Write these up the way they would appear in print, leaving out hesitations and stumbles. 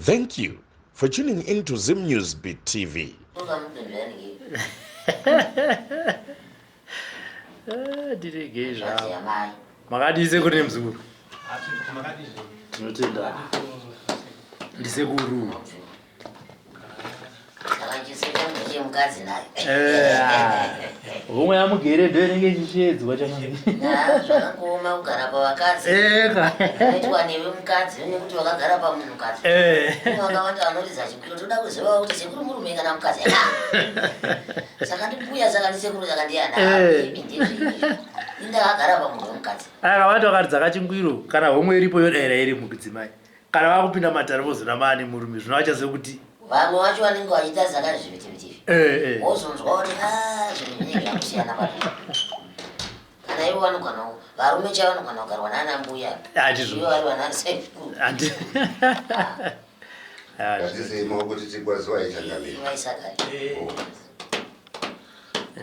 Thank you for tuning into Zim News Beat TV. Makadise kune mzukuru. Tinotenda. Ndisekuru. Umwe amugere ndoenenge chichedzwa chamani. Zvakangoma kugara pavakadzi. Kuitwa newe mukadzi nekuti wakagara pamunhukadzi. Wakawanda vanoriza chikuru toda kuziva kuti sekuru murume kana mukadzi. Saka ndibuya saka ndisekuru saka ndiyana. Ndakagara pamunhu wemukadzi. Akawanda wakati dzakachingwiro kana homwe iripo yodaira iri mukudzimai. Kana vakupinda mataribozo namani murume zvinoachaze kuti vamwe vacho vanenge vachiita zaka zvivitivi wozonzwa kuti zvinhu zvakusiyana pato kana ivo vanogana varume chavo vanogana kugarwa nana mbuya ivo vari vana sekuru atizima kuti tikwaziwa ichangamira vaisakari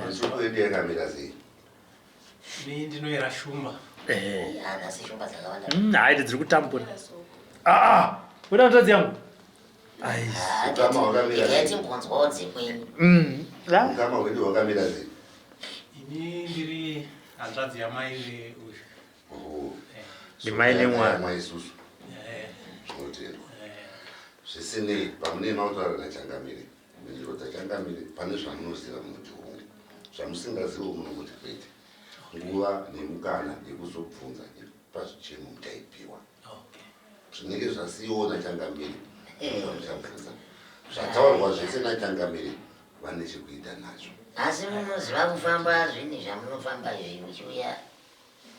nsuku yedu yakamira sei ni ndinoera shumba ana seshumba dzakawanda haiti dziri kutambura uda mutadzi yangu yaiti mbonzwawo dzekwenyu ukama hwedu hwakamira sei ini ndiri hanzvadzi yamai uyu ndimai nemwana maisusu zvinotendwa zvisinei pamune mautaura nachangamire mhinduro dzachangamire pane zvamunoziva muti humwe zvamusingazivo munongoti kwete nguva nemukana yekuzobvunza nepazvichemo mutaipiwa zvinenge zvasiyiwo nachangamire zvamuchabvunza zvataurwa zvese nachangamire vane chekuita nazvo asi munoziva kufamba zvinhu zvamunofamba izvi muchiuya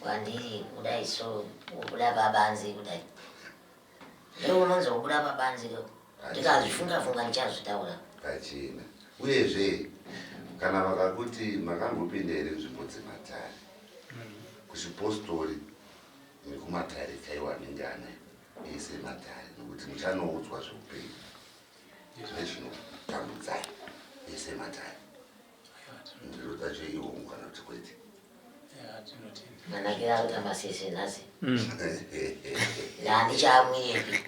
kwandiri kudai so kubuda pabanze kudai leo unonzobuda pabanze ndikazvifunga ndichazvitaura kachena uyezve kana vakakuti makambopinda here nzvimbo dzematare kuchipostori nekumatare chaiwo anenge ana ese matare nekuti muchanoudzwa zveupenyu nezvinotambudzai ese matare ndiro dzacho ihongu kana kuti kwete manakira kuti amasese nhasi handichamwirepi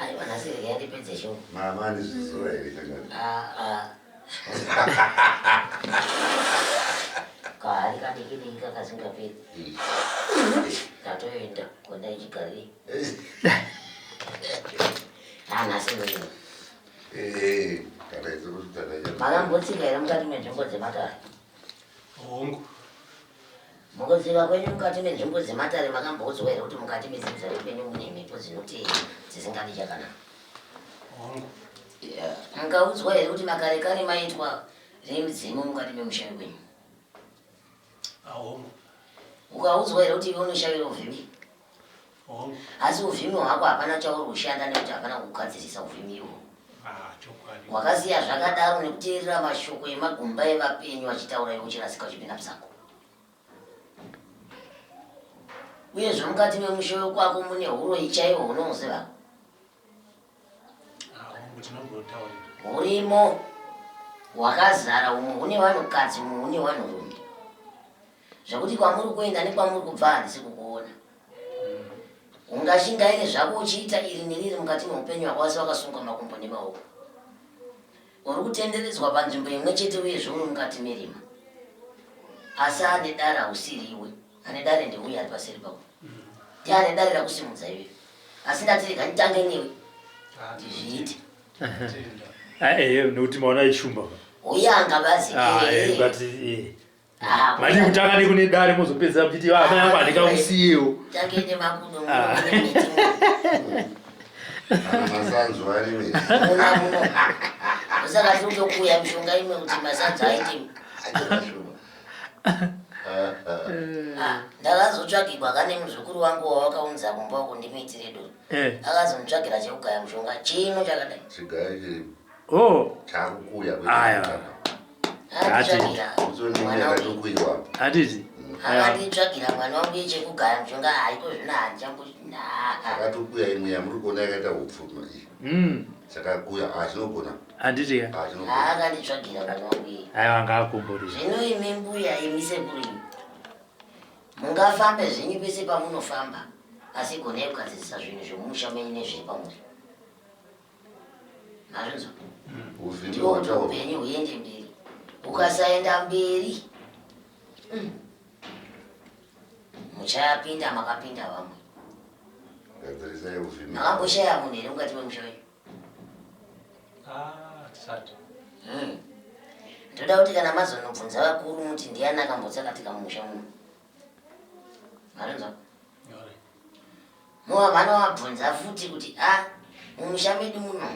aiwa nhasi rege yandipedze shungu mama anizviziva here changani kahari kadikidiki kakasingapedzi katoenda kona ichigarei nhasi mwiri kana izokusutanaa makambotsika here mukati menzvimbo dzematare hongu mukuziva kwenyu mukati menzvimbo dzematare makamboudzwa here kuti mukati medzimza repenyu mune mhepo dzinoti dzisingadi chakanaka hongu mukaudzwa here kuti makare kare maitwa remudzimu mukati memushavi wenyu hongu ukaudzwa here kuti iwe unoshavira uvhimi hongu asi uvhimi hwako hapana chauri kushanda nekuti hapana kugadzirisa uvhimi ihwo chokwadi wakaziya zvakadaro nekuteerera mashoko emagumba evapenyu vachitaura iwe uchirasika uchipinda musako uyezve mukati memushavi kwako mune huro ichaiwo unoziva hongu tinombotaurira hurimo hwakazara umwe hune vanhukadzi umwe hune vanhurume zvekuti kwamuri kuenda nekwamuri kubva handisi kukuona ungashingaire zvako uchiita iri neriri mukati meupenyu hwako asi wakasunga makumbo nemaoko uri kutenderedzwa panzvimbo imwe chete uyezve uri mukati merima asi ane dare hausiriwe ane dare ndeuye ari paseri pako ndiane dare rakusimudza iwe asi ndatirega nditange newe ndizviite nekuti maona ishumba uyanga bazi mati kutanga nekune dare mozopedzera muchiti amai angu handingakusiyewo tangende makudo masanzu arime usaka tiri kutokuya mishonga imwe kuti masanzu aite ndakazotsvagirwa kane muzukuru wangu wawakaunza kumba uko ndimiitire doro akazonitsvagira chekugaya mushonga chino chakadai chigaya chiri chakukuya uzoningatokuyiwa hatiti akanditsvagira mwana wangu yechekugaya mushonga haiko zvino akatokuya imwe yamuri kuona yakaita upfuma iyi chakakuya chinogona handiti akanditsvagira mwana wangu iyi aiwa ngaakombori zvino imi mbuya imi sekuru imi mungafambe zvenyu pese pamunofamba asi gonai kugadzirisa zvinhu zvemumusha menyu nezviri pamuri. Mazvinzwa? Ndiwo kuti upenyu huende mberi. Ukasaenda mberi muchapinda makapinda vamwe. Makamboshaya munhu here mukati memusha wenyu? Tisati. Ndoda kuti kana mazonobvunza vakuru muti ndiani akambotsakatika mumusha muno. Mazvinzwa? Muva vanovabvunza futi kuti mumusha medu muno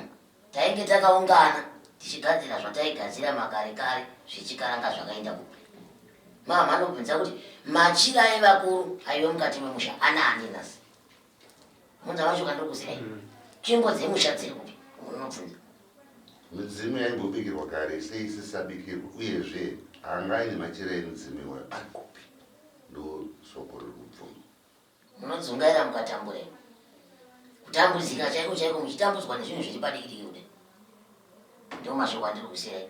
tainge takaungana tichigadzira zvataigadzira makare kare zvichikaranga zvakaenda kupi. Mava vanobvunza kuti machira evakuru aive mukati memusha anaani nhasi. Munza vacho kandokuzirai tsvimbo dzemusha dziri kupi unobvunza. Midzimu yaimbobikirwa kare sei isisabikirwa uyezve anga aine machira emidzimu ari kupi ndo soko riri kubvuma. Munodzungaira mukatambura kutambudzika chaiko chaiko muchitambudzwa nezvinhu zviri padikidiki kudai. Ndo mashoko andiri kusirai.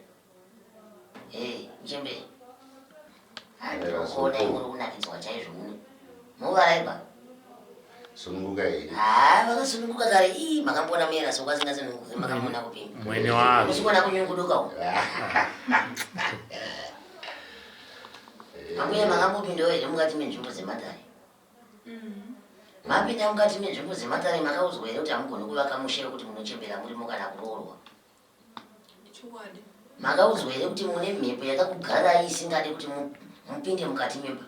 Muchemberi handinokuonai muri kunakidzwa chaizvo muno muvaraiba sununguka here. Vakasununguka kare makambona muyera soko asingasununguke makambona kupima mwene wavo muchikona kunyunguduka uko. Ambuya makambopindawo here mukati menzvimbo dzematare. Mapinda mukati menzvimbo dzematare makaudzwa here kuti hamugoni kuvaka mushe wekuti munochembera murimo kana kuroorwa. Makaudzwa here kuti mune mhepo yakakugarai isingade kuti mupinde mukati memba.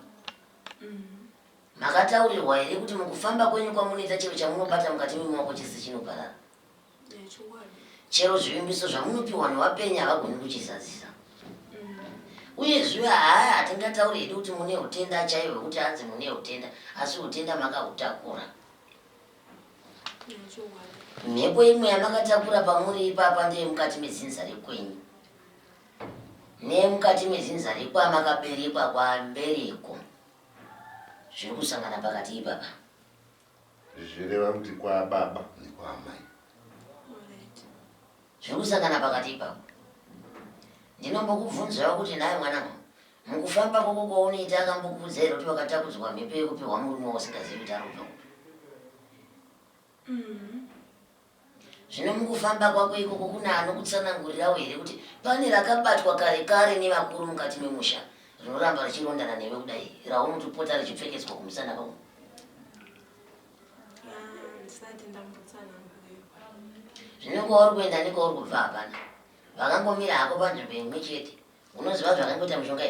Makataurirwa here kuti mukufamba kwenyu kwamunoita chero chamunobata mukati memuwako chese chinoparara. Chero zvivimbiso zvamunopiwa nevapenya havagoni kuchizadzisa. Uyezve hatingatauri hedu kuti mune utenda chaiwo kuti hanzi mune utenda asi utenda makahutakura. Mhepo imwe yamakatakura pamuri ipapa ndeye mukati mezinza rekwenyu. Nemukati mezinza rekwamakaberekwa kwambereko. Zviri kusangana pakati ipapa. Zvireva kuti kwa baba nekwamai. Zviri kusangana pakati ipapa. Ndinombokubvunzawo kuti naye mwanangu mukufamba koko kwaunoita akambokudza here kuti wakatakudzwa mhepo yekupiwa murume usingazivi kuti ari kubva kupi. Zvino mukufamba kwako ikoko kuna anokutsanangurirawo here kuti pane rakabatwa kare kare nevakuru mukati memusha rinoramba richirondana newe kudai raunotopota richipfekedzwa kumusana kwako. Zvino kwauri kuenda nekwauri kubva hapana. Vakangomira hako panzvimbo imwe chete. Unoziva zvakangoita mushonga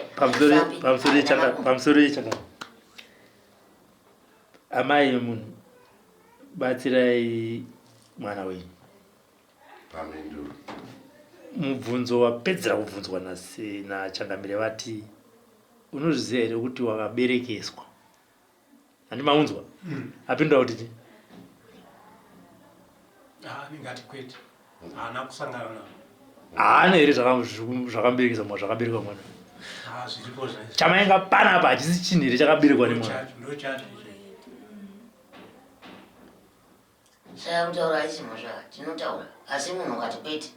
pamusoro yechaka amai munhu batsirai mwana wenyu. Pamenduru. Mubvunzo wapedzera kubvunzwa nachangamire vati unozviziva here kuti wakaberekeswa. Handimaunzwa apindura kuti Ningati kwete. Haana kusangana navo. haana here zvakamuberekesa mwana zvakaberekwa mwana. Zviripo zvese. Chamainga panapa hachisi chinhu here chakaberekwa nemwana. Ndochacho. Saya kutaura haisimo zvaka tinotaura asi munhu ukati kwete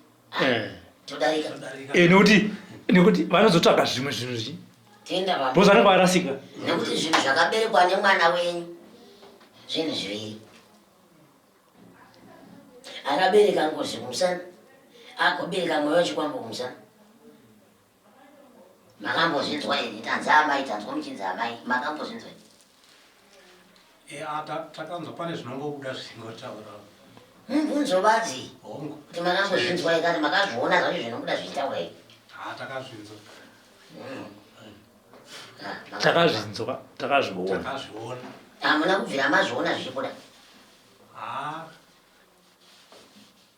todarika. Nekuti vanozotsvaga zvimwe zvinhu zvi Tenda baba. bhozi vanenge varasika. Nekuti zvinhu zvakaberekwa nemwana wenyu zvinhu zviviri. Akabereka ngozi kumusana agobereka mwoyo chikwambo kumusana. Makambozvinzwa here tanzi amai tanzwa muchinzi amai makambozvinzwa here. Takanzwa pane zvinongobuda zvingotaura. Mubvunzo vadzi Hongu. kuti makambozvinzwa here kana makazviona zvacho zvinobuda zvichitaura here. Takazvinzwa. Takazvinzwa takazviona. Takazviona. Hamuna kubvira mazviona zvichibuda.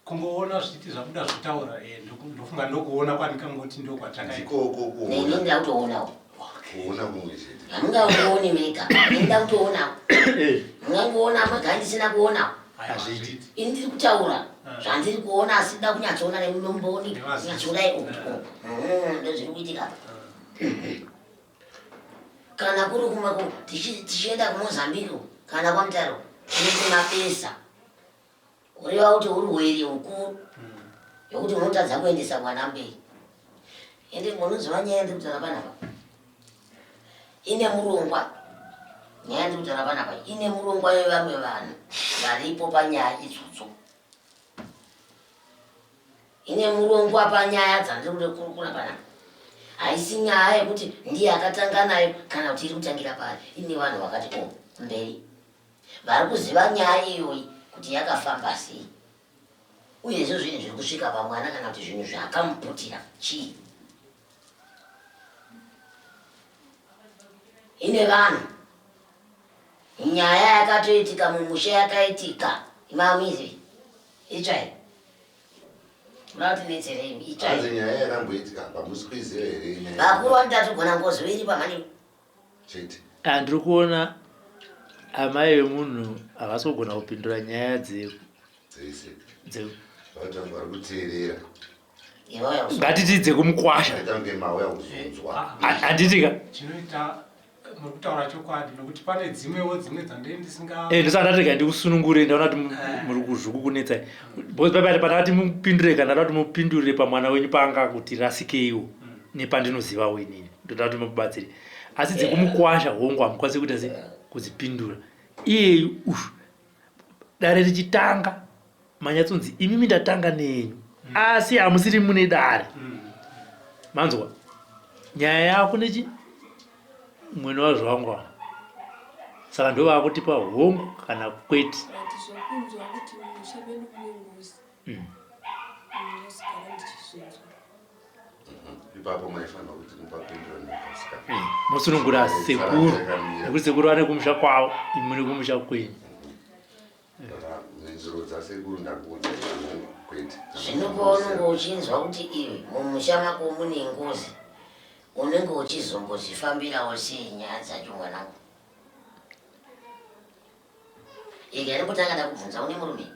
Kungoona zvichiti zvabuda zvitaura ndofunga ndokuona kwanikangoti ndokwatakaita. Ndikoko Neni ndida kutoonawo. kuona kumwe chete. Hamungaoni mega. Ndida kutoonawo. Mungangoona mwega ndisina kuonawo. Hazviiti. Ini ndiri kutaura zvandiri kuona asi ndida kunyatsoona nemumboni kunyatsoona ikoko. Ndozviri kuitika. Kana kuri kumako tichienda kuMozambique kana kwaMutaro tine mapesa. Kureva kuti urwere hukuru yokuti unotadza kuendesa mwana mberi. Ende munoziva nyaya ndiri kutaura panapa. Ine murongwa nyaya ndikutaura panapa ine murongwa wevamwe vanhu varipo panyaya idzodzo. Ine murongwa panyaya dzandiri kurekurukura panapa. Haisi nyaya yekuti ndiye akatanga nayo kana kuti iri kutangira pari. Ine vanhu vakati mberi vari kuziva nyaya iyoyi kuti yakafamba sei, uyezvo zvinhu zviri kusvika pamwana kana kuti zvinhu zvakamuputira chii. Ine vanhu nyaya yakatoitika mumusha yakaitika imamizi itsvai unatinetserei itsvai nyaya yakamboitika pamusi kuiziva here vakuru vandatogona ngoziviri pamhani chete. Andiri kuona amai vemunhu havasi kugona kupindura nyaya dzese vatanga vari kuteerera ngatiti dzekumukwasha aitange mauya kuzunzwa handitika chinoita muri kutaura chokwadi nokuti pane dzimwewo dzimwe dzandei ndisinga ndisandatika ndikusunungure ndaona kuti muri kuzvuku kunetsai bcause panakati mupindure kana ndada kuti mupindurire pamwana wenyu panga kuti rasikeiwo nepandinozivawo inini ndoda kuti mubatsire asi dzekumukwasha hongu hamukwanisi kuita se kudzipindura iyeyu dare richitanga manyatsonzi imimi ndatanga nenyu asi hamusiri mune dare manzwa nyaya yako nechi mwene wazvo wangu saka ndo vakutipa hongu kana kwete ipapo maifanira kuti mupapindura nekasika musunungura sekuru nekuti sekuru ane kumusha kwavo imi mune kumusha kwenyu nenziro dzasekuru ndakuudza kwete zvinopaunenge uchinzwa kuti iwe mumusha mako mune ngozi unenge uchizombozvifambirawo sei nyaya dzacho mwanangu. Ika ndikutanga ndakubvunza une murume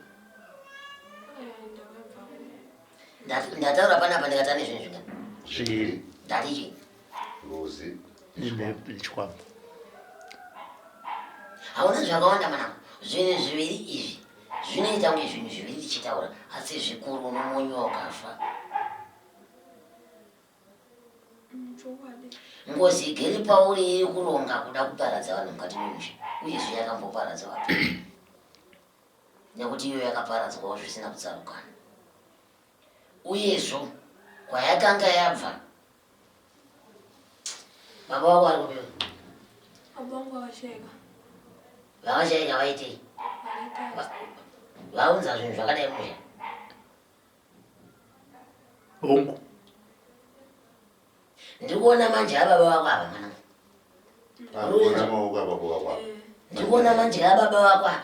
ndataura panapa ndikatane zvinhu zvingani zviri ndatichi ngozi chikwama hauna zvakawanda mwanangu. Zvinhu zviviri izvi zvinoita kunge zvinhu zviviri tichitaura asi zvikuru nomunyu wakafa. Ngozi igere pauri iri kuronga kuda kuparadza vanhu mukati memusha uyezve yakamboparadza vapi nekuti iyo yakaparadzwawo zvisina kutsarukana uyezvo kwayakanga yabva baba wako ari kupewa vakashayika vaitei vaunza zvinhu zvakadai musha hongu ndikuona manje ababa wako ava mwanangu. maoko ababa wako ndikuona manje ababa wako ava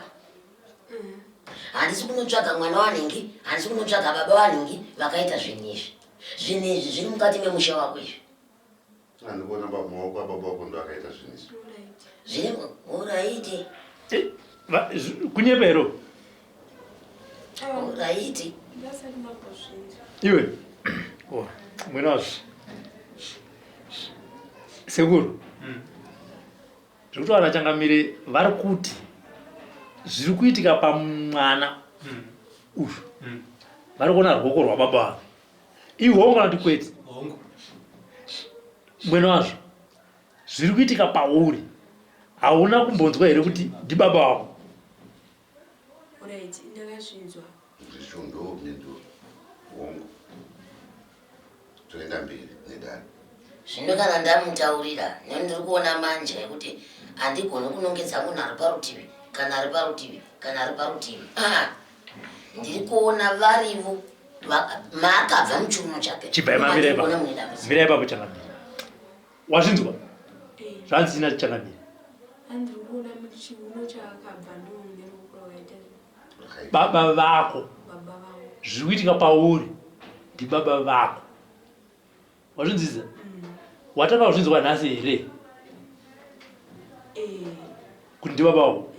handisi kunotsvaga mwana wanhingi handisi kunotsvaga baba wanhingi vakaita zvinhu izvi. Zvinhu izvi zviri mukati memusha wako izvi andikuona maoko ababa wako ndo akaita zvinhu izvi zviri uraiti kunyepero uraiti iwe mwene wazvo sekuru zviri kuti vanhu vachangamire vari kuti zviri kuitika pamwana uyu vari kuona ruoko rwababa vavo ihongu kana kuti kwete hongu mwene wazvo zviri kuitika pauri hauna kumbonzwa here kuti ndibaba wako zvishundo nendo hongu toenda mberi nedare zvino kana ndamutaurira nendiri kuona manje ekuti handigoni kunongedza munhu ari parutivi kana ari parutivi kana ari parutivi ndiri kuona varivo maakabva muchiuno chake chibva mira ipapo changamira wazvinzwa zvanzi china changamira baba vako zviri kuitika pauri ndibaba vako wazvinzisa watanga kuzvinzwa nhasi here kuti ndibaba wako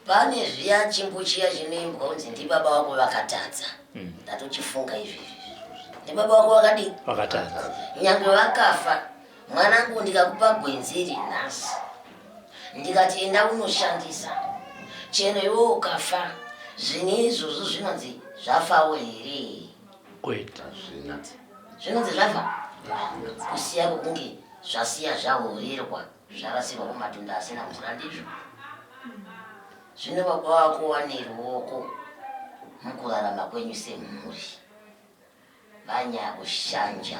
pane zviya chimbo chiya chinoimbwa kunzi ndibaba wako vakatadza ndatochifunga izvizvi ndibaba wako vakadii vakatadza nyange vakafa mwanangu ndikakupa gwenzi iri nhasi ndikati enda unoshandisa chero iwe ukafa zvinhu izvozvo zvinonzi zvafawo here kwete zvinonzi zvafa kusiya kwokunge zvasiya zvahorerwa zvakasikwa kumatunda asina mvura ndizvo. Zvino baba wako wane ruoko mukurarama kwenyu semhuri. Vanya kushanja.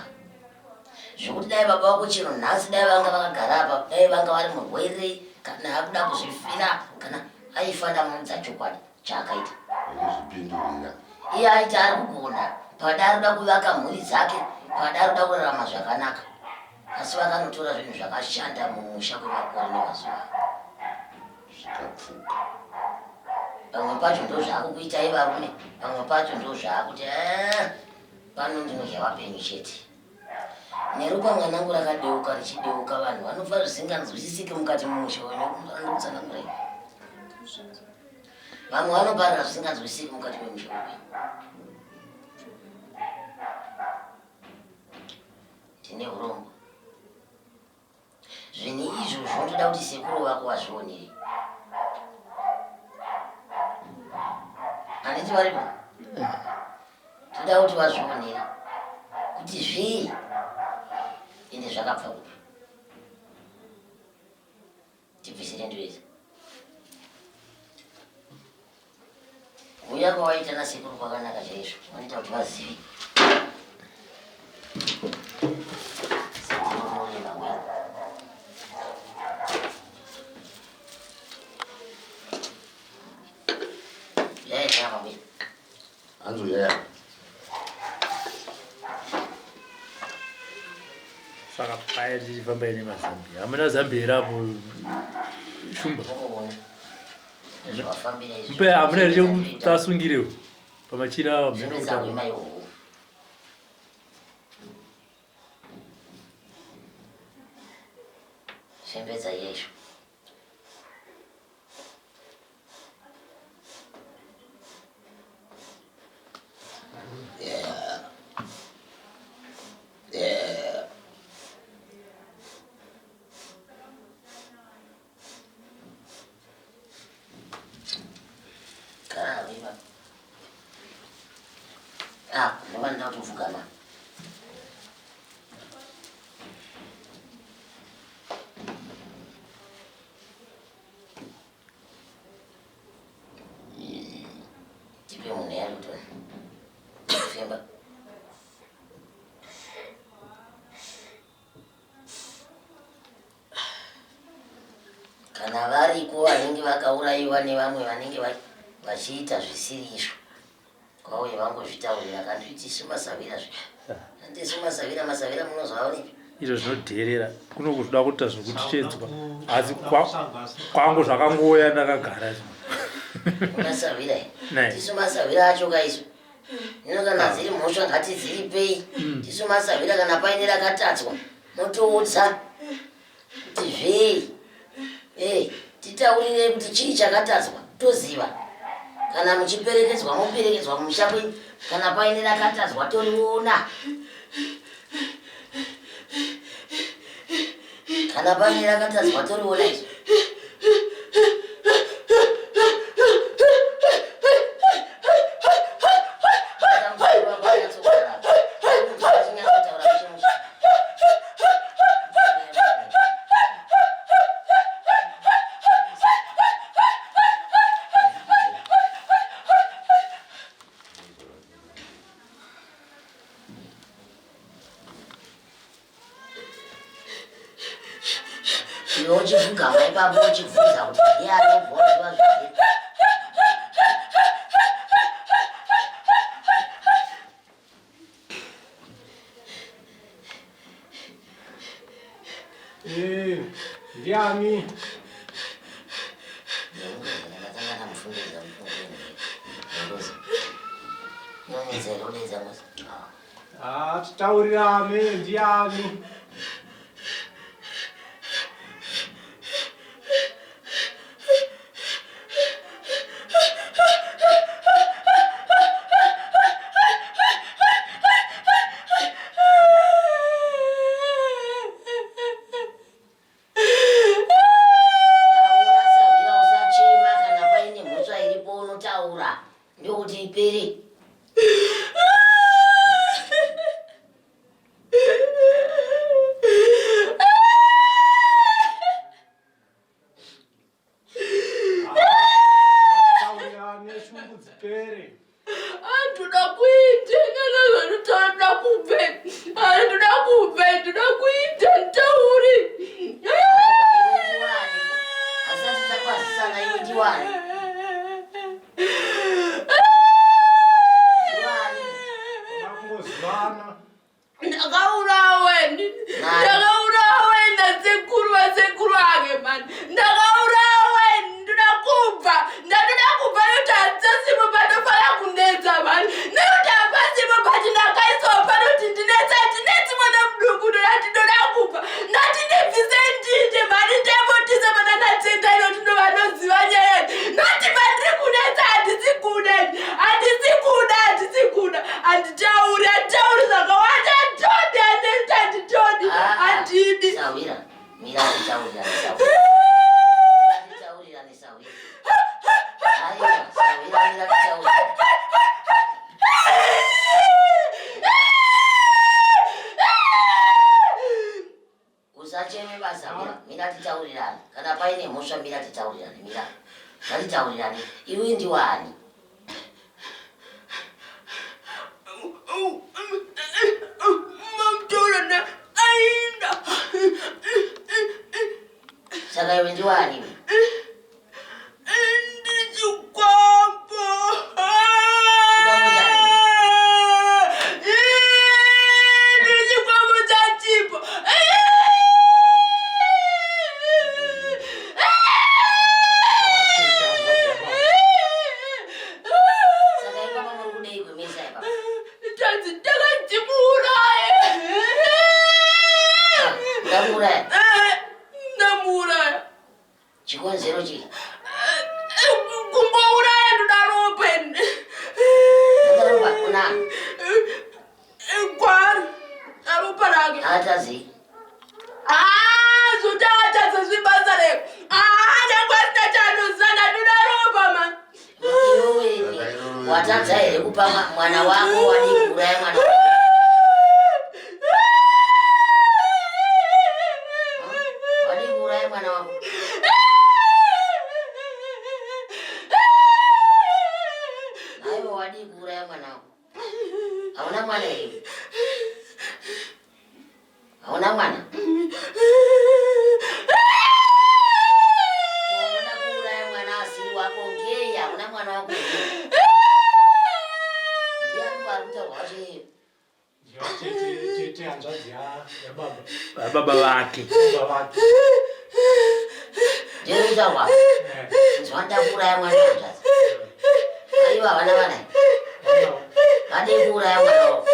Zvekuti dai baba wako chero nhasi dai vanga vakagara apa, dai vanga vari murwere kana akuda kuzvifira kana aifanda munza chokwadi chaakaita. Kuzvipindurira. Iye aiti ari kugona pada arikuda kuvaka mhuri dzake, pada arikuda kurarama zvakanaka. Asi vakanotora zvinhu zvakashanda mumusha kwemakore nemazuva. Zvikapfuka. Pamwe pacho ndo zvaakukuitai varume, pamwe pacho ndo zvaakuti pano ndinodya vapenyu chete. Neropa mwanangu rakadeuka richideuka, vanhu vanofa zvisinganzwisisike mukati mumusha wekutsanangurai. Vamwe vanoparira zvisinganzwisisike mukati memusha wekwenyu. Tine urombo. Zvinhu izvozvo ndoda kuti sekuru vako vazvionere. Handiti varipo? Toda kuti vazvionere kuti zvii ende zvakabva kupi. Tibvisire ndoyeza. Kuuya kwawaita nasekuru kwakanaka chaizvo. Vanoita kuti vazive. Anzo yaya. Saka paya tichifamba ine mazambia. Hamuna zambia rapo shumba. Mpe hamuna rile tasungirewo. Pamachira mheno kutamba. Shembedza yesho. Nobanda kuvugana. Tipe munero to. Femba. Kana variko vanenge vakaurayiwa nevamwe vanenge vachiita zvisiri izvo. Kwauye vangozvitaurira kandi tisu masavira zve. Ndisu masavira munozovaonipi. Izvo zvinodherera. Kuno kuzoda kuita zvokutichedzwa. Asi kwangu zvakangoya ndakagara. Masavira. Tisu masavira acho kaisu. Nino kana dziri mhosva ngati dziripei. Tisu masavira kana paine rakatatswa. Motoudza. Kuti zvei. Titaurire kuti chii chakatatswa. Toziva. Kana muchiperekedzwa muperekedzwa mumusha kwenyu, kana paine rakatadzwa toriona. Kana paine rakatadzwa toriona izvo. Uchivuga ipapo uchivhunza kuti ndiye anobvonzwa zviri. Ndiani? Ndakatanga namufundisa Nonezero udedza musi. Titaurirane ndiani? Ndokuti ipere. nini? Ndakaurawa nasekuru vasekuru ake mani. Ndakaurawa ndinakubva. Ndatoda kubva kuti hatisimo panofana kunetsa mani. Nekuti hapasimo pati ndakaiswa pano kuti ndinetsa tinetsi mwana muduku ndatoda kubva. Ndatinebvise ndinde mani ndembotisa mana natenda ino tindovanoziva nyaya. Noti pandiri kunetsa handisi kuda. Handitauri zvakawanda handitodi. Handidi. Sawira. Mira nditaurira nesawira. Nditaurira nesawira. Aiwa, sawira mira nditaurira. Usacheme basawira. Mira nditaurirani. Kana paine mhosva mira nditaurirani. Mira. Nditaurirani. Iwe ndiwani? Saka iwe ndiwani? Ndichikwambo. Ndichikwambo chachipo. Saka ipapa muri kudei kwemesa ipapa? Tanzi ndakadzimuuraye. Ndamuuraya? Ndamuuraya. Chikonzero chii? Kungouraya ndodaropa. Ndakaropa kuna? Kwari. Daropa rake. Haatazii? Zvotaatadza zvibasa reko. Nyangwe chandozana ndodaropa man. Iwewe watadza here kupa mwana wako wadi kuuraya mwana wako? Wadi kuuraya mwana wako? Aiwa wadi kuuraya mwana wako? Hauna mwana here? Hauna mwana? Unoda kuuraya mwana asiri wako ngei? Hauna mwana wako here? Ndiani warikutaurwa zve? Tete hanzvadzi yababa. Baba vake. Ndikutaurwa nzwanda kuuraya mwana hanzvadzi. Aiwa vana vana vade kuuraya mwana wako.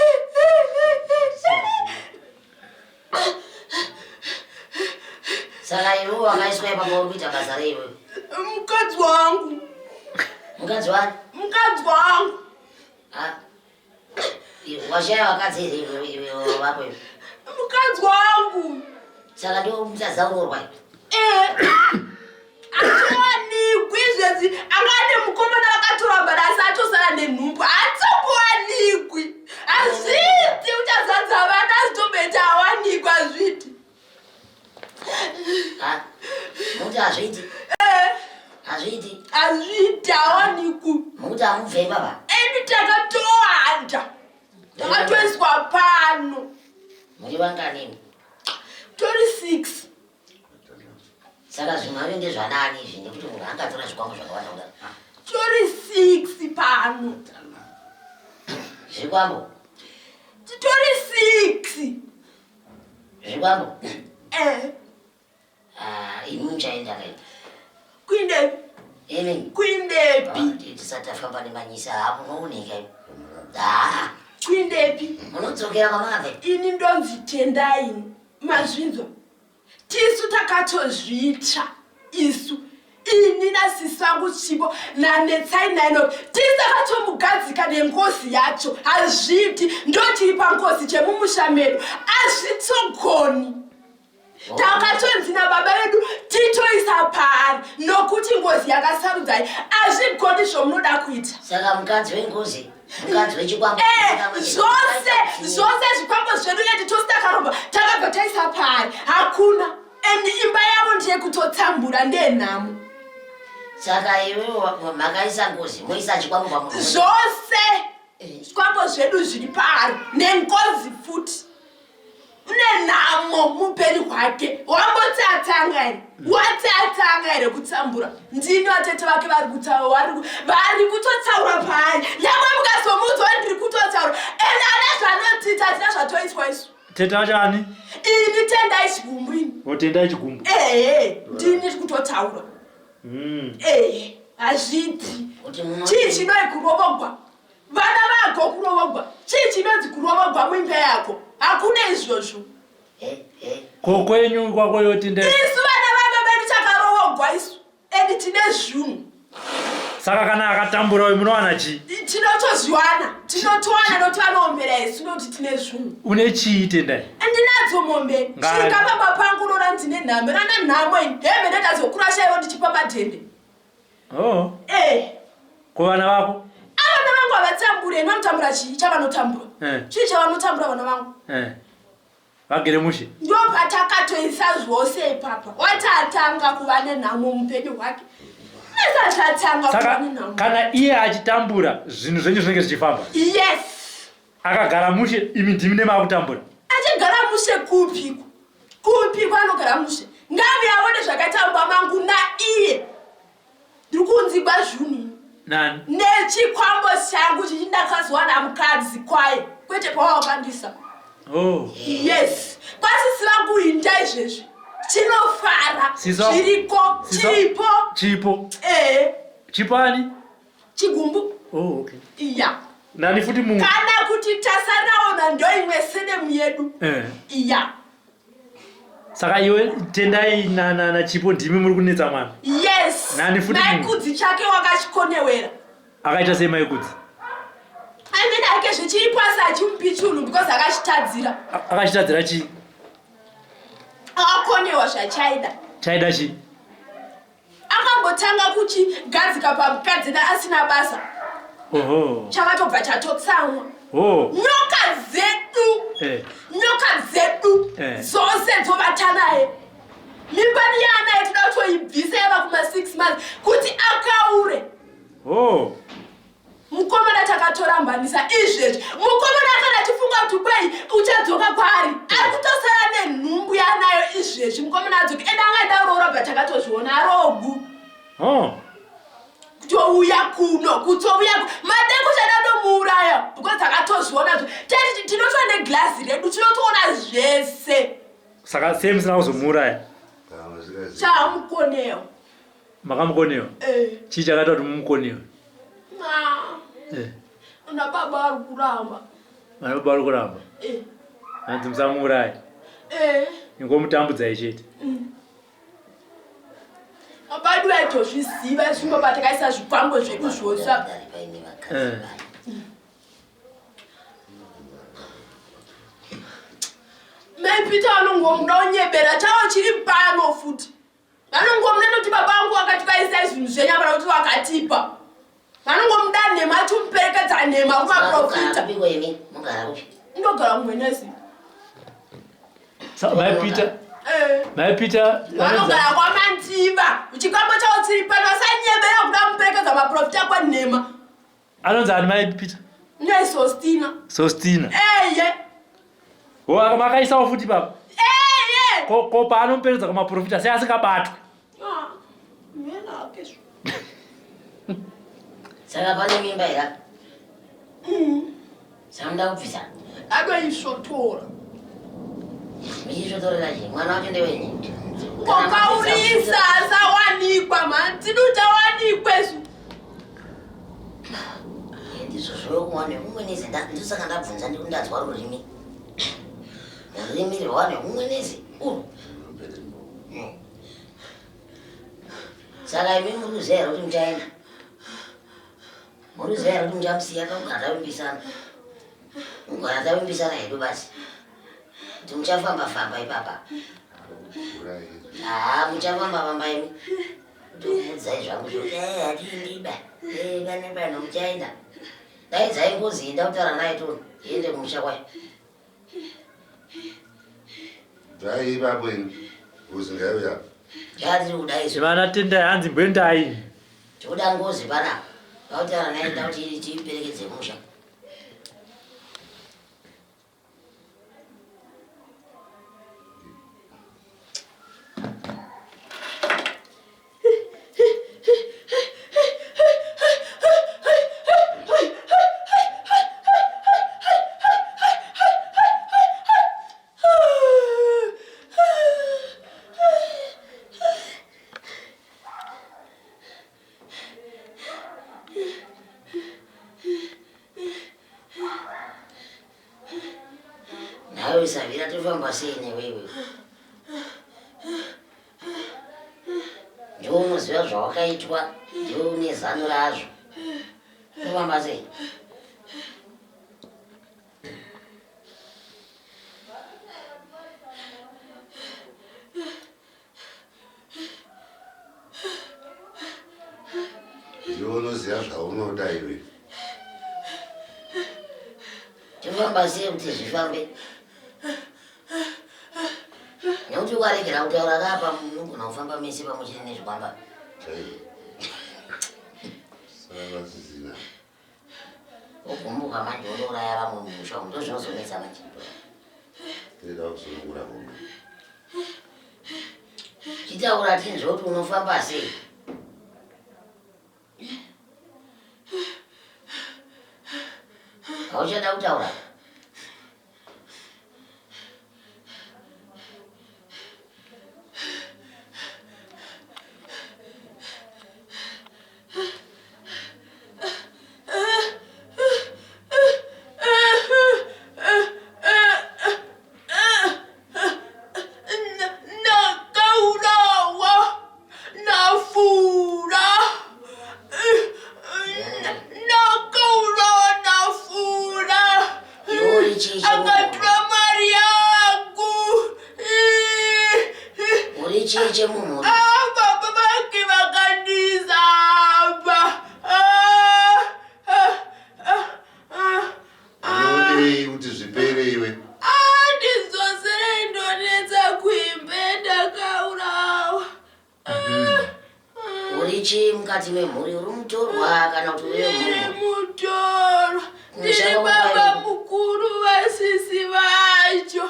Saka iwe wakaiswa ipapa uri kuita basa reiwe? Mukadzi wangu. Mukadzi wani? Mukadzi wangu. Washaya wakadzi here vako iwe? Mukadzi wangu. Saka ndiwo muchazaurorwa iwe? Hatiwanikwi izvezvi. Angade mukomana akatoramba dasi atosara nenhumbu. Hatombowanikwi. Hazviti uchazadza vana azitombeti hawanikwi hazviti. Muti hazviti? Hazviti? Hazviti hawanikwi. Muti hamubvei baba? Eni takatowanda. Takatoiswa pano. Muri vanganini? 26. Saka zvimwe ave ndezvanani izvi nekuti munhu angatora zvikwambo zvakawanda kudaro. 26 pano. Zvikwambo? 26. Zvikwambo? Ini muchaenda kai? Kuindepi? Ini? Kuindepi? Tisati tafamba nemanyisa hamunooneka ipo. Kuindepi? Munodzokera kwamabve? Ini ndonzi tendai mazvinzwa. Tisu takatozvitsva isu. Ini nasisi vangu chipo nanetsai naino. Tisi takatomugadzika nengozi yacho. Hazviti ndotiri pangozi chemumusha medu. Hazvitsogoni. Takatonzi nababa vedu titoisa pari nokuti ngozi yakasarudzai hazvigoni zvomunoda kuita. Saka mukadzi wengozi? Mukadzi wechikwambo? Zvose zvikwambo zvedu yeti tosi takaromba takabva taisa pari. Hakuna. Eni imba yavo ndeyekutotsambura ndenhamo. Saka iwe makaisa ngozi moisa chikwambo pamunhu? Zvose zvikwambo zvedu zviri pari nengozi futi. Unenhamo mupeni kwake. Wamboti atanga here? Wati atanga here kutsambura? Ndini vatete vake vari kutotsaura pari. Nyangwe mukazomudzwa ndiri kutotsaura. Ende ana zvanotita hatina zvatoitwa isu. Tete vachani? tendai chigumbu ini. Tendai chigumbu. Ndini kutotaura. Azviti. Chii chinoi kurovogwa. Vana vako kurovogwa. Chii chinonzi kurovogwa muimba yako. Hakuna izvozvo. Kwenyu kwako yotendai. Isu vana vako vedu takarovogwa isu. Edi tine zvinhu. Saka kana akatambura uyu munowana chii? Tinotozviwana. Tinotowana nokuti vanoomera isu nokuti tine zvinhu. Une chii tendai? Ndinadzo mombe. Svika pamba pangu unoona ndine nhamo. Rana nhamo iyi. Hembe ndandazokurashaiwo ndichipa madhende. Kuvana vako? Vana vangu havatambure. Vanotambura chii chavanotambura? Chii chavanotambura vana vangu? Vagere mushe? Ndo patakatoisa zvose ipapa. Watatanga kuva nenhamo mupenyu hwake. Nesazvatanga kuva nenhamo. Kana iye achitambura zvinhu zvenyu zvinenge zvichifamba? Yes. Akagara mushe imi ndimi nemakutambura? Achigara mushe kupi? Kupi kwanogara mushe? Ngavi aone zvakatamba mangu naiye. Ndiri kunzigwa zvinhu. Nani? Nechikwambo changu chichindakazowana mukadzi kwaye. Kwete pawakandisa. Yes. Kwasisi vangu inda izvezvi. Chinofara. Zviriko. Chipo. Chipani? Chigumbu. Okay. Iya. Nani futi mungu? Kana kuti tasanaona ndo imwe senemu yedu. Iya. Saka iwe tendai na chipo ndimi muri kunetsa mwana? Yes. Nani futi mungu? Maikudzi chake wakachikonewera. Akaita sei maikudzi? Amene ake zvichiri pasi achimupi chunhu because akachitadzira. Akachitadzira chii? Akakonewa zvachaida. Chaida chii? Akambotanga kuchigadzika pamukadzi asina basa. Chakatobva chatotsamwa. Nyoka zedu dzose dzovata naye. Mimba niyana yetoda kutoibvisa yava kuma6 months kuti akaure. Mukomana takatorambanisa izvezvi. Mukomana kana tifunga kuti kwei uchadzoka kwari. Ari kutosara nenhumbu yanayo izvezvi. Mukomana adzoka enda angaenda urorobva takatozviona arogu. Kutouya kuno, madeko chadadomuuraya because takatozviona tati tinotoa neglasi redu tinotoona zvese. Saka sei musina kuzomuuraya? Chamukonewa. Makamukonewa? Chii chakaita kuti mumukonewa? Una baba ari kuramba. Ana baba ari kuramba? Hanzi musamuuraya? Ingomutambudzai chete. Abadu aitozviziva zvimwe patakaisa zvipango zvedu zvose. Maipita vanongomuda unyebera chavo chiri pano futi. Vanongomuda nekuti baba vangu vakati vaisa zvinhu zvenyama kuti vakatipa. Vanongomuda nhema tumuperekedza nhema kumaprofita. Ndogara mumwenezi. Maipita vanogara kwamanziva. Chikwambo chavo chiri pano vasanyebera kuda muperekedza maprofita kwenhema. Anonzi ani Maipita? NeSostina. Sostina? Makaisawo futi baba? Ko paanomuperedza kwamaprofita sei asikabatwi? Saka pane mimba ira? Samuda kubvisa? Adoisvotora. Muchisvotorera chii? Mwana wacho ndewenyi? Kokaurisa asawanikwa mani. Tinuchawanikwe su. Ndizvozvowane umwenezi ndosaka ndabvunza ndikuti ndadzwa rurimi. Rurimi rwane umwenezi urwu. Saka imi muruziva here kuti muchaenda? Muruziva here kuti muchamusiya kugara tavimbisana? Mugara tavimbisana hedu basi. Kuti muchafamba-famba ipapa? Muchafamba-famba imi. Kutomuudzai zvangu zvokuti hatiindiba. Vanebano muchaenda. Daidzai ngozi ndakutaura naye toni iende kumusha kwayo. Dai ipapo ini uzingauya. Yatiri kudai izvo. Vana tendai hanzi mbwendai. Tikuda ngozi panapa. Ndakutaura naye ndakuti tiiperekedze kumusha. Tifamba sei newewe? Ndiwo unoziva zvawakaitwa, ndiwo une zano razvo. Tifamba sei? Ndiwo unoziva zvaunoda iwe. Tifamba sei kuti zvifambe? Nekuti ukaregera kutaura kapa munogona kufamba mese pamwe chete nezvikwamba. Saka sizina. Ugumbuka manje unouraya vamwe mumusha umu ndozvinozonetsa manje. Ndinoda kusunungura munhu. Chitaura tinzwe kuti unofamba sei? Hauchada kutaura? Chiche mumu. Baba baki vakandiza apa. Unodei kuti zvipere iwe? Ndizosere ndonetsa kuimbe ndakaurawa. Uri chii mukati memhuri? Uri mutorwa kana kuti uri mumu? Mutorwa. Ndiri baba mukuru vasisi vacho.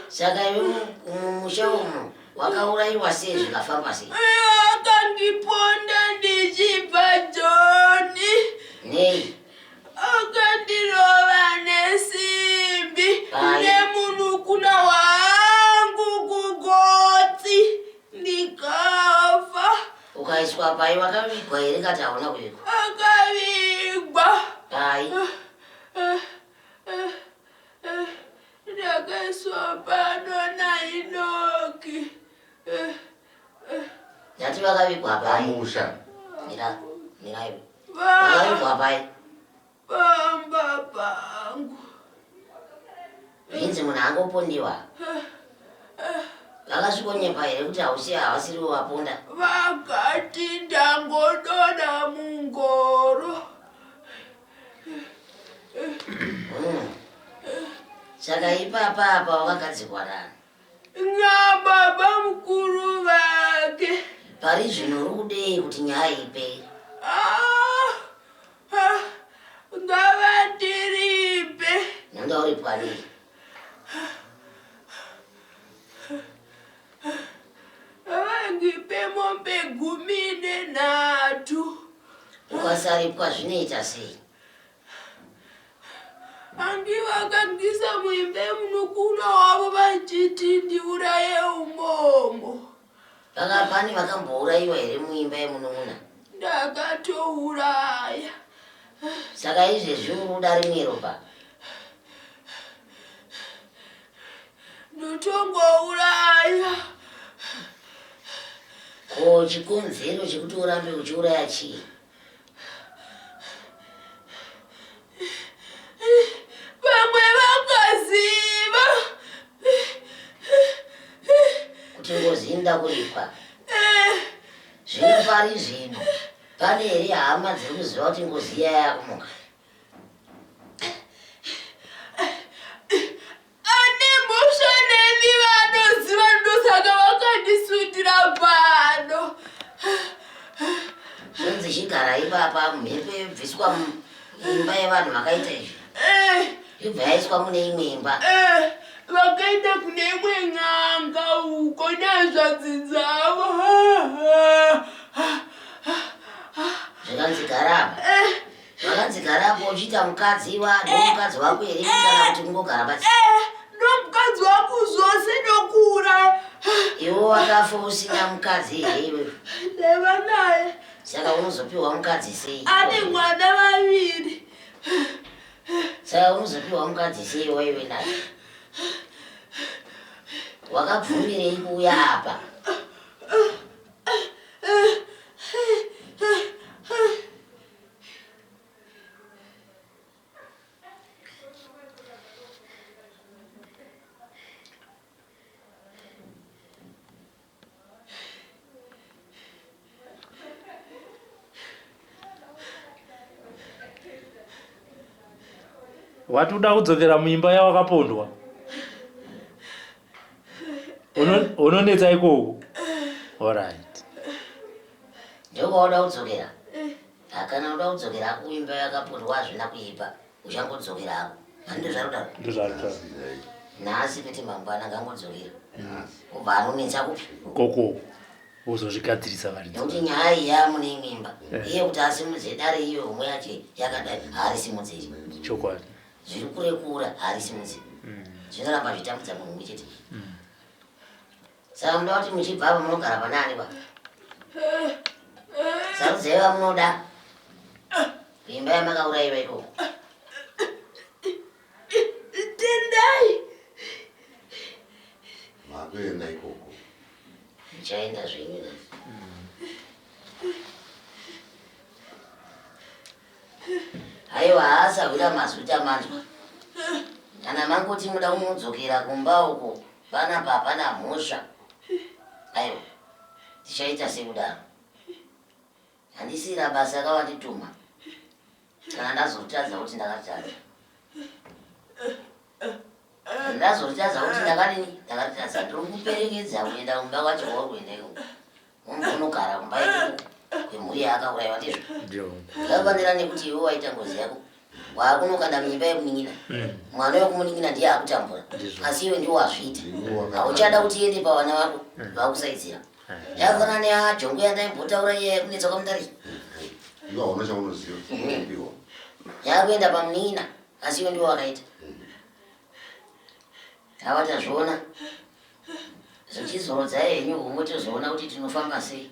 Saka iwe mumusha umu wakauraiwa sei zvikafamba sei? Akandiponda ndichibva Joni. Nei? Akandirova nesimbi nemunukuna wangu kugotsi ndikafa. Ukaiswa pai wakavigwa here kati hauna kuvigwa? Akavigwa. Pai? Ndakaiswa pano naInoki. Ndati vakavigwa pai? Pamusha. Mira iwe. Vakavigwa pai? Pamba pangu. Zvinzi munhu angopondiwa? Vakasvikonyepa here kuti havasiri waponda? Vakati ndangododa mungoro. Saka ipapa apa wakagadzikwa nani? Baba mukuru vake. Pari zvino uri kudei kuti nyaya ipei? Ngavandiripe. Nanga uri pwani? Vangipe mombe 13. Ukasaripwa zvinoita sei? Vakangisa muimbe munukuna wavo vachiti ndiuraye umomo. Vakapani vakambouraiwa here muimba yemunun'una? Ndakatouraya. Saka izvezvi uri kuda rimwe ropa? Ndotongouraya. Ko chikonzero chekuti urambe uchiuraya chii? Vamwe vakaziva kuti ngozi inoda kuripwa. Zvino pari zvino pane here hama dziri kuziva kuti ngozi iya yakumuka? ane mhosva neni vanoziva ndosaka vakandisundira pano. Zvinzi chigara ipapa mhepo yobviswa muimba yevanhu vakaita izvi. Yobva yaiswa mune imwe imba. Vakaenda kune imwe n'anga uko nazvadzi dzavo. Zvikanzi garaba. Vakanzi garapo uchiita mukadzi ndomukadzi wako here kana kuti kungogara basi? Ndomukadzi wako zvose ndokuuraya. Iwe wakafa usina mukadzi here iwe? Ndaiva naye. Saka unozopiwa mukadzi sei? Ane mwana vaviri. Saka unozopiwa mukadzi sei waive naye? Wakabvumirei kuuya apa? Watuda kudzokera muimba yawakapondwa. Unonetsa ikoko. Alright. Ndokauda kudzokera. Kana uda kudzokera kuimba yakapondwa hazvina kuipa. Uchangodzokerako. Handizvo zvarudaro. Ndozvarudaro. Nhasi pete mangwana ngangodzokera. Ubva anonetsa kupi? Koko. Uzozvigadzirisa vari. Nokuti nyaya iyi yamune imba. Iye kuti asimudze dare iyo umwe yacho yakadai haarisimudzi. Chokwadi. Zviri kurekura haarisimudzi. Zvinoramba zvitambudza munhu mumwe chete. Saka munoda kuti muchibva apa munogara panani pa. Sarudzai vamunoda. Imba yamakaurayiwa ikoko. Tendai. Makuenda ikoko. Muchaenda zvenyu. Haiwa haasahwira mazita manzwa. Kana mangoti muda kumudzokera kumba uko panapa hapana mhosva. Aiwa tichaita sekudaro. Handisira basa akawandituma. Kana ndazotadza kuti ndakatadza. Ndazotadza kuti ndakadini ndakatadza. Ndiri kuperekedza kuenda kumba kwacho kwauri kuendeko. Unogara kumba ikoko kwemhuri yaakaurayiwa ndizvo. Zvakafanira nekuti iwe waita ngozi yako. Waakunokanda muimba yekunin'ina. Mwana wekumuning'ina ndiye akutambura. Asi iwe ndiwo wazviita. Hauchada kuti iende pavana vako vakusaidzira. Yakafanana neajongo yandaimbotaura iye yekunetsa kwamutari. Iwa una chaunoziva. Yakuenda pamuning'ina asi iwe ndiwo wakaita. Hava tazviona. Zvichizorodza henyu humwe tozoona kuti tinofamba sei.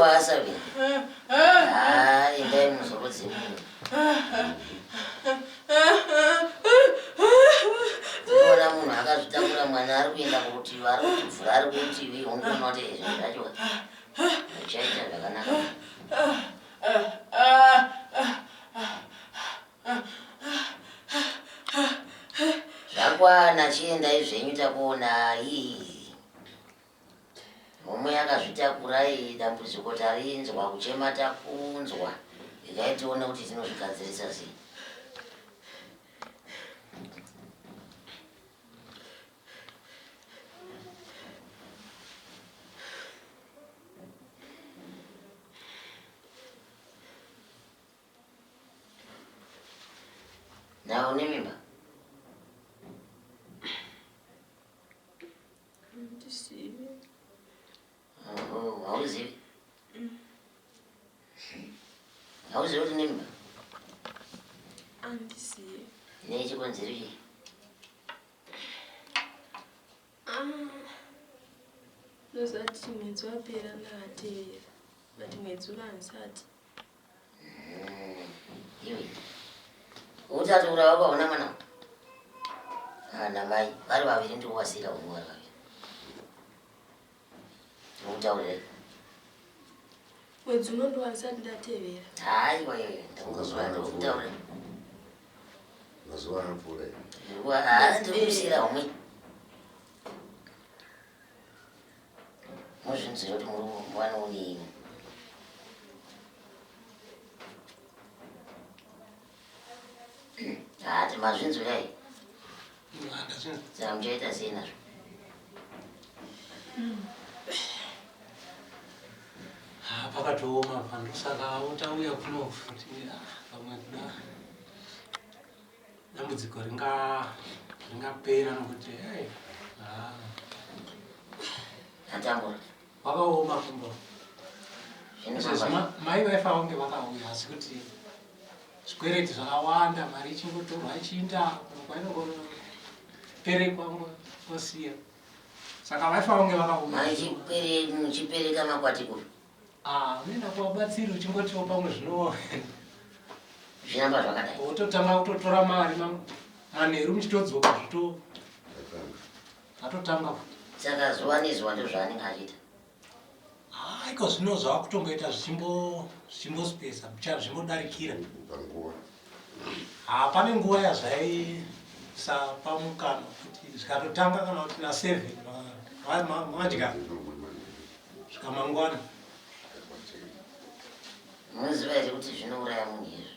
Wasabi. Endai muzokudzimu. Ndinoona munhu akazvitakura mwana ari kuenda kurutivi, ari kuchivhura ari kurutivi, unongoona kuti izvo zvacho uchaita zvakanaka. Zvakwana chiendai zvenyu takuona iyi. Mumwe akazvitakura dambudziko tarinzwa kuchema takunzwa ndikaitiona kuti tinozvigadzirisa sei. Na une mimba? Ndisivi. Hauzivi? Hauzivi kuti une mimba? Andisivi. Nechikonzero chii? Ndozati mwedzi wapera ndakatevera. But mwedzi ukansati. Iwe. Utatu ura wakaona mwana? Ana mai, vari vaviri ndiko wasira umwe vari vaviri. Utaurire. Mwedzi uno ndowansati ndatevera. Haiwa iwe, ndakuzwa utaurire. Mazuva anopfuura here. Ndirikusira umwe. Muzvinzira kuti muri wanoonini. Hati mazvinzira here. Saka muchaita sei nazvo? Pakatooma pano saka utauya kuno futi pamwe kuda dambudziko ringapera nokuti Atambura. wakaoma kumbo. Zvinofamba. Mai vaifa vange vakauya asi kuti zvikwereti zvakawanda mari ichingotorwa ichiinda kwainoperekwa ngosiya. Saka vaifa vange vakauya. Mai muchipereka makwati kuri. Unoenda kuvabatsiri uchingotiwo pamwe zvino Zvinamba zvakadai. wototanga kutotora mari manheru muchitodzoka zvito atotanga futi. Saka zuva nezuva ndo zvaanenge achiita. Iko zvino zvaakutongoita zvichimbosipesa zvimbodarikira. Panguva. Pane nguva yazvaisa pamukana kuti zvikatotanga kana kuti na7 madya zvikamangwana. Munoziva here kuti zvinouraya munhu izvi?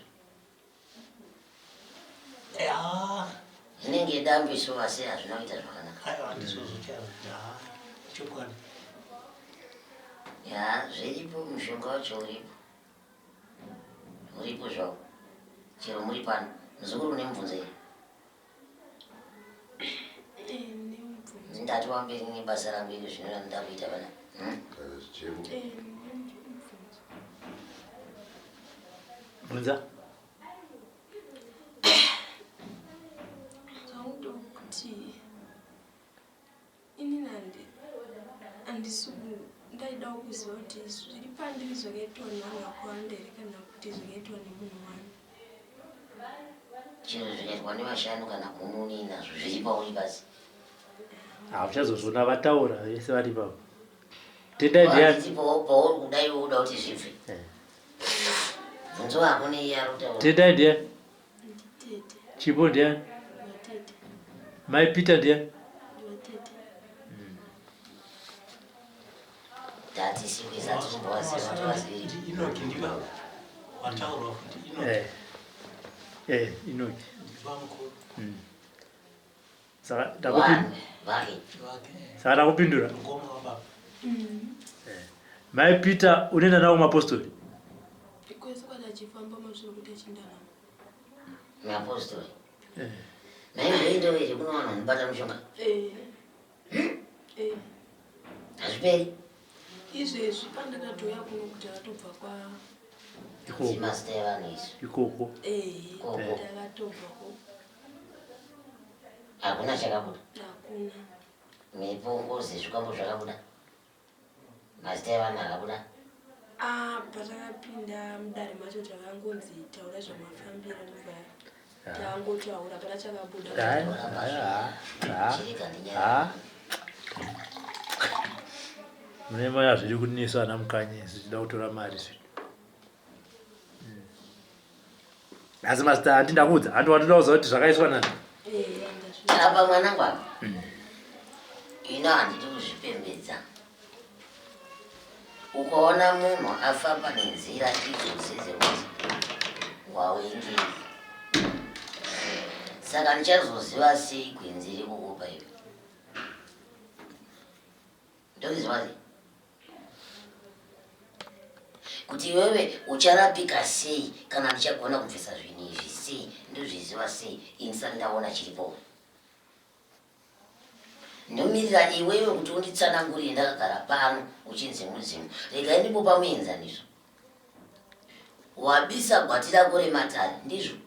Inenge dambiso asi hazvinoita zvakanaka. Aiwa chokwadi. Ya, zviripo mushonga wacho uripo. Uripo zvavo. Chero muri pano. Muzukuru nemubvunzo here? Nemubvunzo. Ndati wamberi nebasa rangu iri zvinoda ndoda kuita pana. Zvichemo. Nemubvunzo. Bvunza. Zvauda kuti inini handisi ndaida kuziva kuti zviri pandiri zvakaitwa nevanhu vakawanda here kana kuti zvakaitwa nemunhu wani. Chinhu zvikaitwa nevashanu kana kununi nazvo zviri pauri basi. Uchazozvona vataura vese vari papo. Tendai ndiani? Pauri kudai uda kuti zvibve. Bvunzo hako neiye ari kutaura. Tendai ndiani? Nditete. Chipo ndiani? Nditete. Mai Peter ndiani? Nditete. Tati sikwisa tizimbowaziva tovaziviri. Inoki ndiva wataurwa kuti Inoki. ndiva mukuru Saka Vake. ndakupindura. ngoma wababa. Mai Peter unoenda nawo mapostori? Kwese kwati achifamba mazvino kuti achindarama. Mapostori. Naizvoita wezve kuno vanhu vanobata mushonga. Hazviperi. Izvezvi pandakatoya kuno kuti atobva kwa Zimasta yevanhu izvi. Ikoko. Ndakatobvako. Hakuna chakabuda. Hakuna. Mhepo ngozi zvikwambo zvakabuda. Mazita evanhu akabuda. Patakapinda mudare macho takangonzi taura zvamafambira ndobva takangotaura pana chakabuda. Chirika nenyaya. Mune maya zviri kunesa ana mukanyi zvichida kutora mari zvino. Asi masita handinda kuudza, handinoda kuziva kuti zvakaiswa nani. Apa mwanangu apa. Ino handidi kuzvipembedza. Ukaona munhu afamba nenzira idzo dzezekuti wawengi saka ndichazoziva sei gwenzi riri kukupa iwe ndoziva sei kuti iwewe ucharapika sei kana ndichagona kubvisa zvinhu izvi sei ndozviziva sei insati ndaona chiripo ndomirira iwewe kuti unditsanangurire ndakagara pano uchinzi mudzimu regai ndipopa muenzaniso wabisa gwati rako rematare ndizvo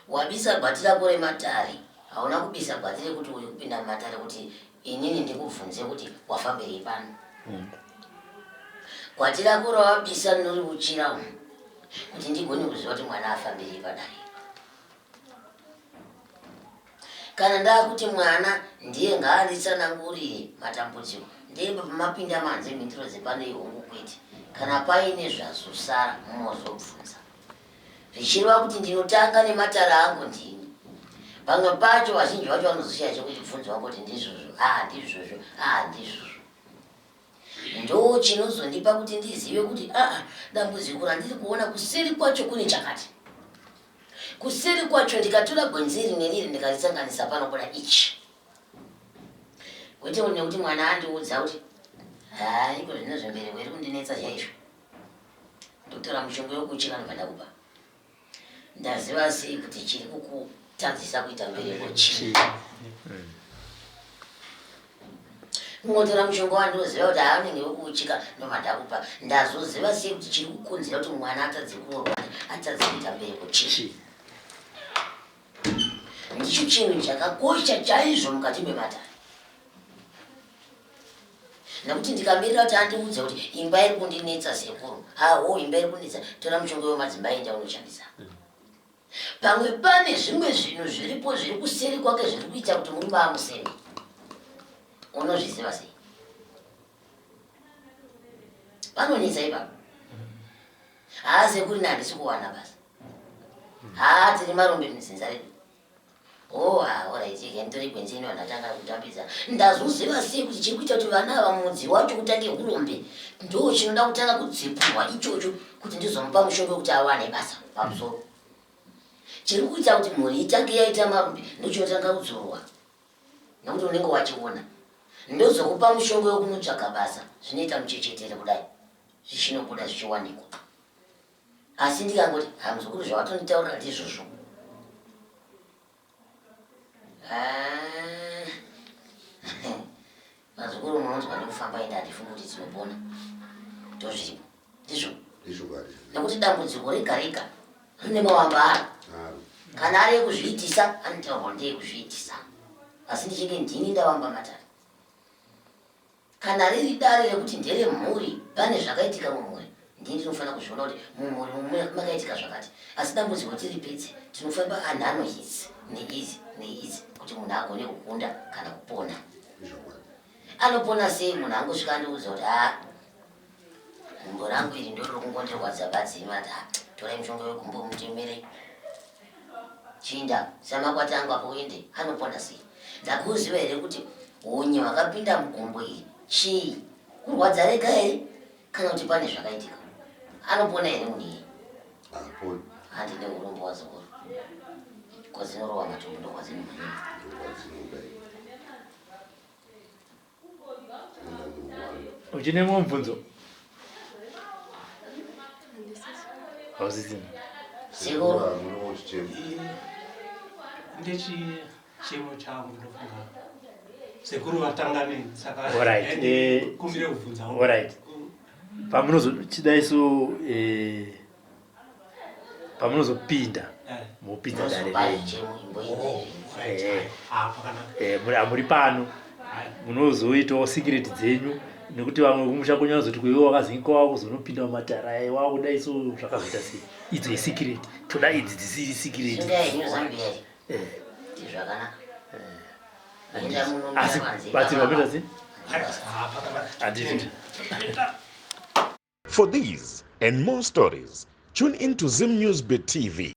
wabisa gwati rako rematare hauna kubisa gwati rekuti uri kupinda mumatare kuti inini ndikubvunze kuti wafambirei pano gwati rako rawabisa rinori uchira umu kuti ndigone kuziva kuti mwana afambirei padare kana ndakuti mwana ndiye ngaanditsanangurire matambudziko ndemba pamapinda manze mhinduro dzepano ihongu kwete kana paine zvazosara mumozobvunza zvichireva kuti ndinotanga nematare angu ndini pamwe pacho vazhinji vacho vanozoshaya chokuti bvunzwa kuti ndizvozvo ndizvozvo ndizvozvo ndo chinozondipa kuti ndizive kuti dambudziko randiri kuona kuseri kwacho kune chakati kuseri kwacho ndikatora gwenzi rineniri ndikarisanganisa panobuda ichi kwete nekuti mwana andiudza kuti iko zvino zvembereko iri kundinetsa chaizvo ndotora mushonga yokuchika ndobva ndakupa ndaziva sei kuti chiri kukutadzisa kuita mbereko chii kungotora mushonga wandoziva kuti unenge wekuuchika ndobva ndakupa ndazoziva sei kuti chiri kukonzera kuti mwana atadze kunorwa atadze kuita mbereko chii ndicho chinhu chakakosha chaizvo mukati mematare nekuti ndikamirira kuti andiudze kuti imba iri kundinetsa sekuru imba iri kundinetsa tora mushonga wemadzimai enda unoshandisa pamwe pane zvimwe zvinhu zviripo zviri kuseri kwake zviri kuita kuti murume amuseme unozviziva sei panonetsa ipapo sekuri nandisi kuwana basa tiri marombe muzinza redu oraitike nditori gwenzi ino ndatanga kutambidza ndazoziva sei kuti chiri kuita kuti vana vamudzi wacho kutange urombe ndo chinoda kutanga kudzipurwa ichocho kuti ndizomupa mushonga wekuti awane basa pamusoro chiri kuita kuti mhuri itange yaita marombe ndochinotanga kudzorwa nekuti unenge wachiona ndozokupa mushonga wekunotsvaga basa zvinoita muchechetere kudai zvichinobuda zvichiwanikwa asi ndikangoti hamuzukuru zvavatonditaurira ndizvozvo mazukuru munonzwa nekufamba enda handifungi kuti tinopona ndozviripo ndizvo nekuti dambudziko rega rega rine mawamba aro kana ari ekuzviitisa anotaurwa ndeyekuzviitisa asi ndichinge ndini ndavamba matare kana riri dare rekuti ndere mhuri pane zvakaitika mumhuri ndini ndinofanira kuzviona kuti mumhuri makaitika zvakati asi dambudziko tiri pedzi tinofamba anhano idzi neidzi kuti munhu agone kukunda kana kupona anopona sei munhu angosvika andiudza kuti gumbo rangu iri ndoriri kungondirwadza badzima torai mushonga wegumbo mutemerei chinda samakwata angu apo uende anopona sei ndakuziva here kuti honye wakapinda mugumbo iri chii kurwadza rega here kana kuti pane zvakaitika anopona here munhu iyi handine urombo wazokuru kwazinorova matombo ndokwazinomanya uchine mumwe mubvunzo hausisina ndechichemo changu ndofunga sekuru vatanga neni saka kumire kubvunza pamunozodaiso pamunozopinda mupinda dare muri pano munozoitawo sikireti dzenyu nekuti vamwe kumusha kunyazoti kwewe wakazika wakuzonopinda mumatara wakudaiso zvakazoita sei idzo isikireti toda idzi dzisiri sikireti asi batsirwa kuita sei handiti. For these and more stories, tune in to Zim News Bit TV.